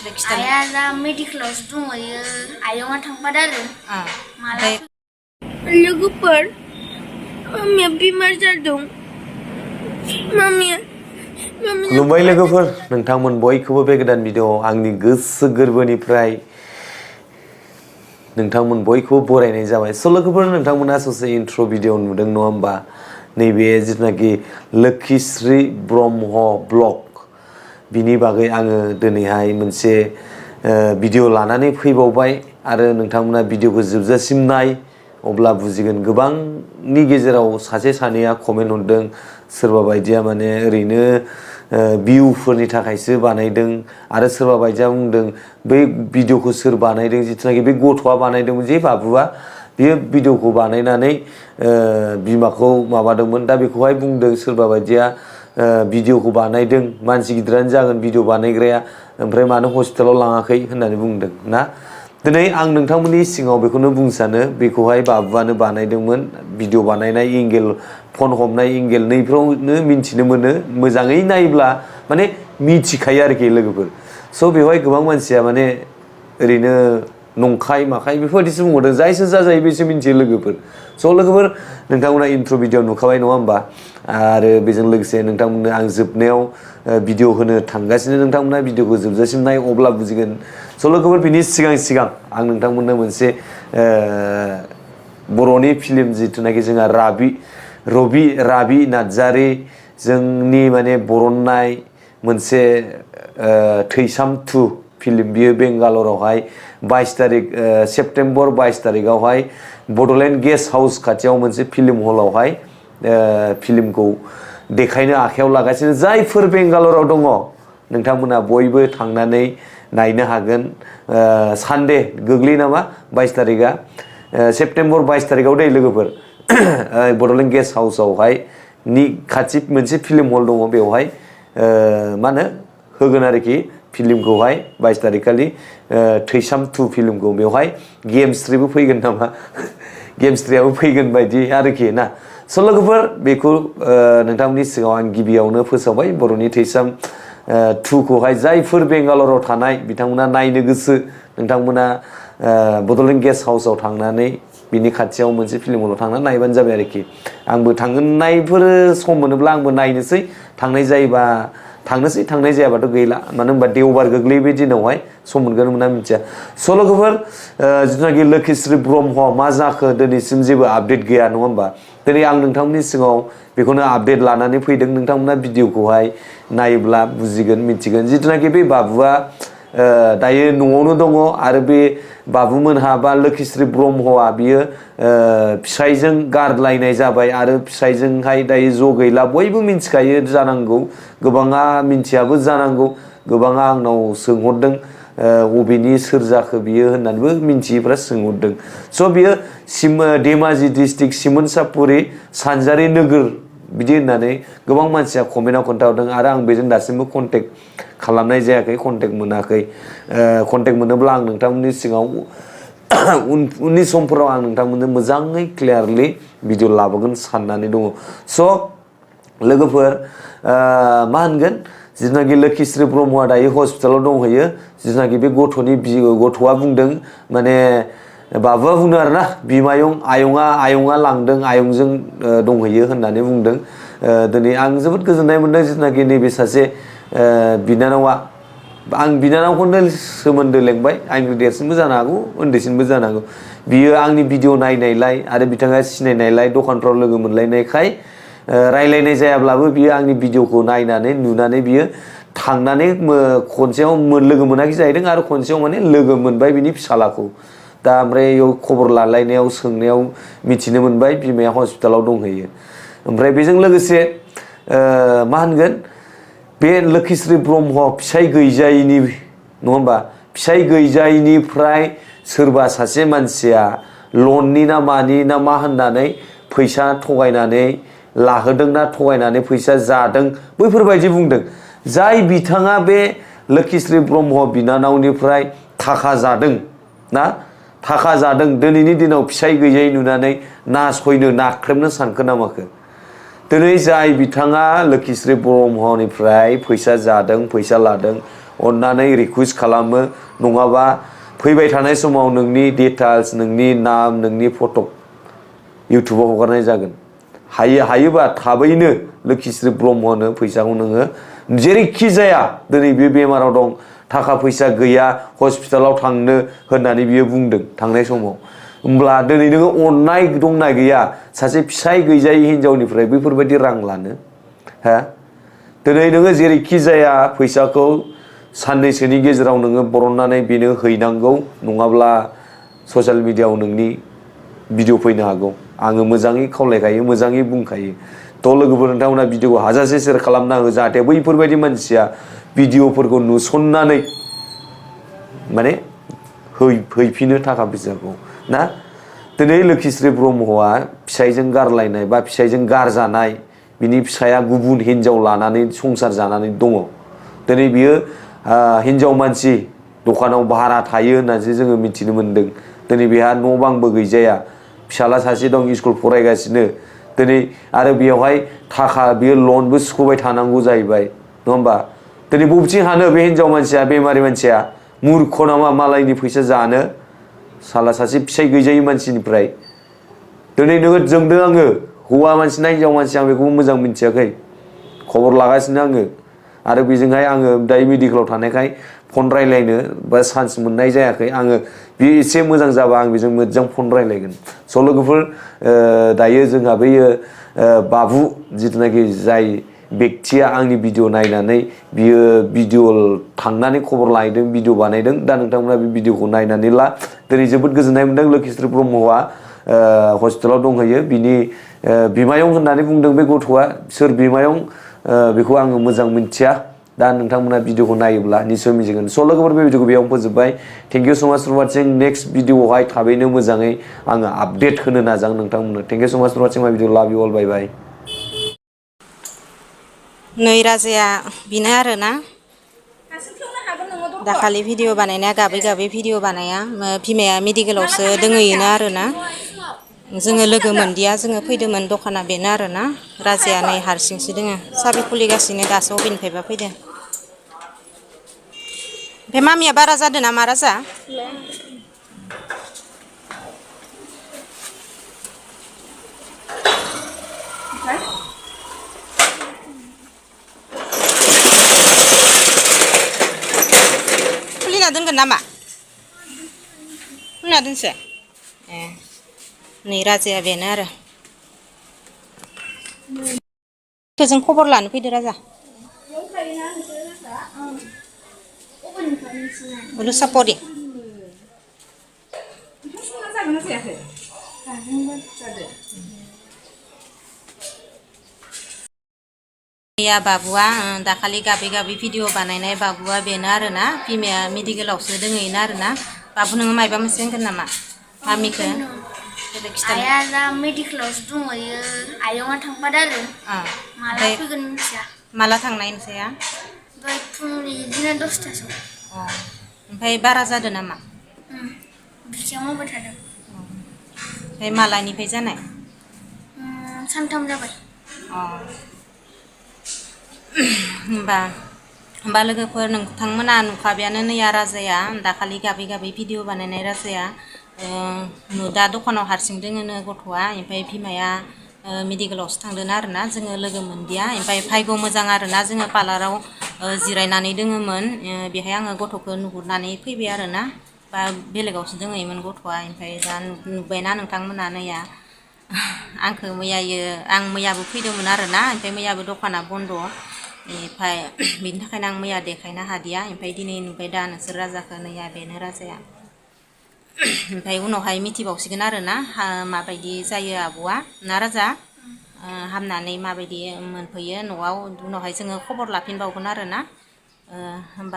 आइया दा मेडिकेलावसो दंहैयो आयंआ थांफादों आरो माला लोगोफोर मामिया बेमार जादों मामिया खुलुमबाय लोगोफोर नोंथांमोन बयखौबो बे गोदान भिडिअआव आंनि गोसो गोरबोनिफ्राय नोंथांमोन बयखौबो बरायनाय जाबाय स' लोगोफोर नोंथांमोना ससे इन्ट्र' भिडिअ नुदों नङा होमबा नैबे जिथुनाखि लक्षिश्री ब्रह्म ब्लग बिनि बागै आङो दिनैहाय मोनसे भिडिअ लानानै फैबावबाय आरो नोंथांमोना भिडिअखौ जोबजासिम नाय अब्ला बुजिगोन गोबांनि गेजेराव सासे सानैया कमेन्ट हरदों सोरबा बायदिया माने ओरैनो भिउफोरनि थाखायसो बानायदों आरो सोरबा बायदिया बुंदों बै भिडिअखौ सोर बानायदों जिथुनाखि बे गथ'आ बानायदोंमोन जे बाबुआ बियो भिडिअखौ बानायनानै बिमाखौ माबादोंमोन दा बेखौहाय बुंदों सोरबा बायदिया भिडिअखौ बानायदों मानसि गिदिरानो जागोन भिडिअ बानायग्राया ओमफ्राय मानो हस्पिटालाव लाङाखै होननानै बुंदों ना दिनै आं नोंथांमोननि सिगाङाव बेखौनो बुंनो सानो बेखौहाय बाबुआनो बानायदोंमोन भिडिअ बानायनाय एंगेल फन हमनाय एंगेल नैफ्रावनो मिन्थिनो मोनो मोजाङै नायोब्ला माने मिथिखायो आरोखि लोगोफोर स' बेवहाय गोबां मानसिया माने ओरैनो नंखाय माखाय बेफोरबायदिसो बुंहरदों जायसो जाजायो बेसो मिन्थियो लोगोफोर स' लोगोफोर नोंथांमोना इन्ट्र' भिडिअ नुखाबाय नङा होमबा आरो बेजों लोगोसे नोंथांमोननो आं जोबनायाव भिडिअ होनो थांगासिनो नोंथांमोना भिडिअखौ जोबजासिम नाय अब्ला बुजिगोन स' लोगोफोर बिनि सिगां आं नोंथांमोननो मोनसे बर'नि फिल्म जिथुनाखि जोंहा राबि नार्जारि जोंनि माने बरननाय मोनसे TWISAM2 फिल्म बियो बेंगालरावहाय 22 तारिख सेप्तेम्बर 22 तारिखआवहाय बोडोलेण्ड गेस्ट हाउस खाथियाव मोनसे फिल्म हलावहाय फिल्मखौ देखायनो आखायाव लागासिनो जायफोर बेंगालराव दङ नोंथांमोना बयबो थांनानै नायनो हागोन सानडे गोग्लैयो नामा 22 तारिखआ सेप्तेम्बर 22 तारिखआव दै लोगोफोर बोडोलेण्ड गेस्ट हाउसआवहाय नि खाथि मोनसे फिल्म हल दङ बेवहाय मा होनो होगोन आरोखि फिल्मखौहाय 22 तारिख खालि TWISAM2 फिल्मखौ बेवहाय गेम्सट्रिबो फैगोन नामा गेम्सट्रियाबो फैगोन बायदि आरोखि ना स' लोगोफोर बेखौ नोंथांमोननि सिगाङाव आं गिबियावनो फोसावबाय बर'नि TWISAM2 खौहाय जायफोर बेंगालराव थानाय बिथांमोना नायनो गोसो नोंथांमोना बोडोलेण्ड गेस्ट हाउसआव थांनानै बिनि खाथियाव मोनसे फिल्म हलाव थांनानै नायबानो जाबाय आरोखि आंबो थांनायफोर सम मोनोब्ला आंबो नायनोसै थांनाय जायोबा थांनोसै थांनाय जायाबाथ' गैला मानो होनबा देवबार गोग्लैयो बे दिनावहाय सम मोनगोन मोना मिथिया स' लोगोफोर जिथुनाखि लक्षिश्री ब्रह्म मा जाखो दिनैसिम जेबो आपडेट गैया नङा होमबा दिनै आं नोंथांमोननि सिगाङाव बेखौनो आपडेट लानानै फैदों नोंथांमोना भिडिअखौहाय नायोब्ला बुजिगोन मिथिगोन जिथुनाखि बे बाबुआ दायो न'आवनो दङ आरो बे बाबुमोनहा बा लक्षिश्री ब्रह्मआ बियो फिसायजों गारलायनाय जाबाय आरो फिसायजोंहाय दायो ज' गैला बयबो मिन्थिखायो जानांगौ गोबाङा मिन्थियाबो जानांगौ गोबाङा आंनाव सोंहरदों अबेनि सोर जाखो बियो होननानैबो मिन्थियैफ्रा सोंहरदों स' बियो धेमाजि डिस्ट्रिक्ट सिमोनसापुरि सानजारि नोगोर बिदि होननानै गोबां मानसिया कमेन्टआव खोन्थाहरदों आरो आं बेजों दासिमबो कन्टेक्ट खालामनाय जायाखै कन्टेक्ट मोनाखै कन्टेक्ट मोनोब्ला आं नोंथांमोननि सिगाङाव उननि समफोराव आं नोंथांमोननो मोजाङै क्लियारलि भिडिअ लाबोगोन साननानै दङ स' लोगोफोर मा होनगोन जिथुनाखि लक्षिश्री ब्रह्मआ दायो हस्पिटालाव दंहैयो जिथुनाखि बे गथ'आ बुंदों माने बाबुआ बुंदों आरोना बिमायं आयंआ लांदों आयंजों दंहैयो होननानै बुंदों दिनै आं जोबोद गोजोननाय मोनदों जिथुनाखि नैबे सासे बिनानावा आं बिनानावखौनो सोमोन्दो लेंबाय आंनि देरसिनबो जानो हागौ उन्दैसिनबो जानो हागौ बियो आंनि भिडिअ नायनायलाय आरो बिथाङा सिनायनायलाय दखानफ्राव लोगो मोनलायनायखाय रायलायनाय जायाब्लाबो बियो आंनि भिडिअखौ नायनानै नुनानै बियो थांनानै खनसेयाव लोगो मोनाखै जाहैदों आरो खनसेयाव माने लोगो मोनबाय बिनि फिसालाखौ दा ओमफ्राय बेयाव खबर लालायनायाव सोंनायाव मिथिनो मोनबाय बिमाया हस्पिटालाव दंहैयो ओमफ्राय बेजों लोगोसे मा होनगोन बे लक्षिश्री ब्रह्म फिसाय गैजायैनि नङा होमबा फिसाय गैजायैनिफ्राय सोरबा सासे मानसिया लननि ना मानि ना मा होननानै फैसा थगायनानै लाहोदोंना थगायनानै फैसा जादों बैफोरबायदि बुंदों जाय बिथाङा बे लक्षिश्री ब्रह्म बिनानावनिफ्राय थाखा जादों ना थाखा जादों दिनैनि दिनाव फिसाय गैयै नुनानै नासयनो नाख्रेबनो सानखो ना माखो दिनै जाय बिथाङा लक्षिश्री ब्रह्मनिफ्राय फैसा जादों फैसा लादों अन्नानै रिकुवेस्ट खालामो नङाबा फैबाय थानाय समाव नोंनि डिटेल्स नोंनि नाम नोंनि फट' इउटुबाव हगारनाय जागोन हायोबा थाबैनो लक्षिस्रि ब्रह्मनो फैसाखौ नोङो जेरैखि जाया दिनै बे बेमाराव दं थाखा फैसा गैया हस्पिटालाव थांनो होननानै बियो बुंदों थांनाय समाव होमब्ला दिनै नोङो अननाय दंना गैया सासे फिसाय गैजायै हिनजावनिफ्राय बैफोरबायदि रां लानो हा दिनै नोङो जेरैखि जाया फैसाखौ साननैसोनि गेजेराव नोङो बरननानै बेनो हैनांगौ नङाब्ला ससियेल मिडियाआव नोंनि भिडिअ फैनो हागौ आङो मोजाङै खावलायखायो मोजाङै बुंखायो थ' लोगोफोर नोंथांमोना भिडिअखौ हाजासे सेयार खालामना हो जाहाथे बैफोरबायदि मानसिया भिडिअफोरखौ नुसननानै माने हैफिनो थाखा फैसाखौ ना दिनै लक्षिस्रि ब्रह्मआ फिसाइजों गारलायनाय बा फिसाइजों गारजानाय बिनि फिसाया गुबुन हिनजाव लानानै संसार जानानै दङ दिनै बियो हिनजाव मानसि दखानाव भारा थायो होननानैसो जोङो मिथिनो मोन्दों दिनै बेहा न' बांबो गैजाया फिसाला सासे दं स्कुल फरायगासिनो दिनै आरो बेवहाय थाखा बियो लनबो सुख'बाय थानांगौ जाहैबाय नङा होमबा दिनै बबेथिं हानो बे हिनजाव मानसिया बेमारि मानसिया मुर्ख नामा मालायनि फैसा जानो साला सासे फिसाइ गैजायै मानसिनिफ्राय दिनै नोङो जोंदों आङो हौवा मानसि ना हिनजाव मानसि आं बेखौबो मोजां मिथियाखै खबर लागासिनो आङो आरो बेजोंहाय आङो दायो मेडिकेलाव थानायखाय फन रायलायनो बा चान्स मोननाय जायाखै आङो बे एसे मोजां जाबा आं बेजों मोजां फन रायलायगोन स' लोगोफोर दायो जोंहा बैयो बाबु जिथुनाखि जाय बेक्तिया आंनि भिडिअ नायनानै बियो भिडिअ थांनानै खबर लाहैदों भिडिअ बानायदों दा नोंथांमोना बे भिडिअखौ नायनानै ला दिनै जोबोद गोजोननाय मोनदों लक्षिस्रि ब्रह्मआ हस्पिटालाव दंहैयो बिनि बिमायं होननानै बुंदों बे गथ'आ सोर बिमायं बेखौ आङो मोजां मिथिया दा नोंथांमोना भिडिअखौ नायोब्ला निसय मिथिगोन स' लोगोफोर बे भिडिअखौ बेयावनो फोजोबबाय थेंक इउ स' माच फर वाचिं नेक्स्ट भिडिअआवहाय थाबैनो मोजाङै आङो आपडेट होनो नाजागोन नोंथांमोननो थेंक इउ स' माच फर वाचिं माय भिडिअ लाभ इउ अल बाय बाय नै राजाया बेनो आरोना दाखालि भिडिअ बानायनाया गाबै गाबै भिडिअ बानाया बिमाया मेडिकेलावसो दोंहैयोनो आरोना जोङो लोगो मोनदिया जोङो फैदोंमोन दखाना बेनो आरोना राजाया नै हारसिंसो दोङो साबि खुलिगासिनो दासो अबेनिफ्रायबा फैदों ओमफ्राय मामिया बारा जादों नामा राजा खुलिना दोनगोन नामा खुलिना दोनसै ए नै राजाया बेनो आरो जों खबर लानो फैदो राजा रुसापरि या बाबुआ दाखालि गाबै गाबै भिडिअ बानायनाय बाबुआ बेनो आरोना बिमाया मेडिकेलावसो दोङैनो आरोना बाबु नोङो मायबा मोनसे होनगोन नामा मामिखौ आइया दा मेडिकेलावसो दंहैयो आयंआ थांफादों आरो माला फैगोन मिथिया माला थांनाय नोंसाया दहाय फुंनि बिदिनो 10थासोआव ओमफ्राय बारा जादों नामा बिखायाव मावबाय थादों ओमफ्राय मालानिफ्राय जानाय सानथाम जाबाय होमबा लोगोफोर नोंथांमोना नुखाबायानो नैया राजाया दाखालि गाबै गाबै भिडिअ बानायनाय राजाया दा दखानाव हारसिं दोङोनो गथ'आ ओमफ्राय बिमाया मेडिकेलावसो थांदों आरोना जोङो लोगो मोनदिया ओमफ्राय भायग' मोजां आरोना जोङो पार्लाराव जिरायनानै दोङोमोन बेहाय आङो गथ'खौ नुहुरनानै फैबाय आरोना बा बेलेगावसो दोङैमोन गथ'आ ओमफ्राय दा नुबायना नोंथांमोना नैया आंखौ आं मैयाबो फैदोंमोन आरोना ओमफ्राय मैयाबो दखाना बन्द' ओमफ्राय बिनि थाखायनो आं मैया देखायनो हादिया ओमफ्राय दिनै नुबाय दा नोंसोर राजाखौ नैया बेनो राजाया ओमफ्राय उनावहाय मिथिबावसिगोन आरोना माबायदि जायो आब'आ ना राजा हामनानै माबायदि मोनफैयो न'आव उनावहाय जोङो खबर लाफिनबावगोन आरोना होमबा